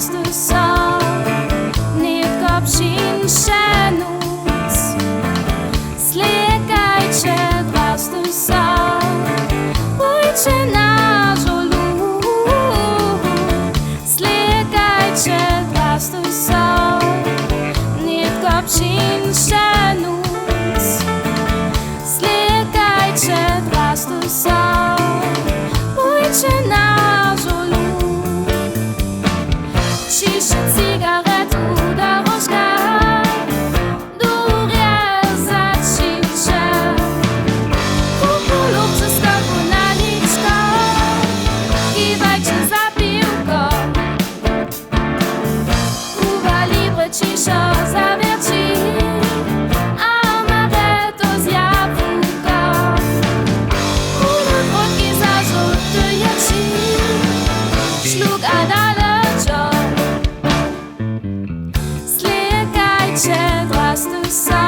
draste sa nedkapsin shanus Slegajcie draste sa Pójdźcie na żolu Slegajcie draste sa nedkapsin shanus Slegajcie draste sa Pójdźcie na żolu Ciszę cigaretu dorożka Długie zacisze Kupu lub przyskoku na liczko Kiwajcie za piłką Cuba libre cisza zawierci Amaretto z jabłka Kule krótki zarzutuje ci Szlug a daleko Slegajcie draste sa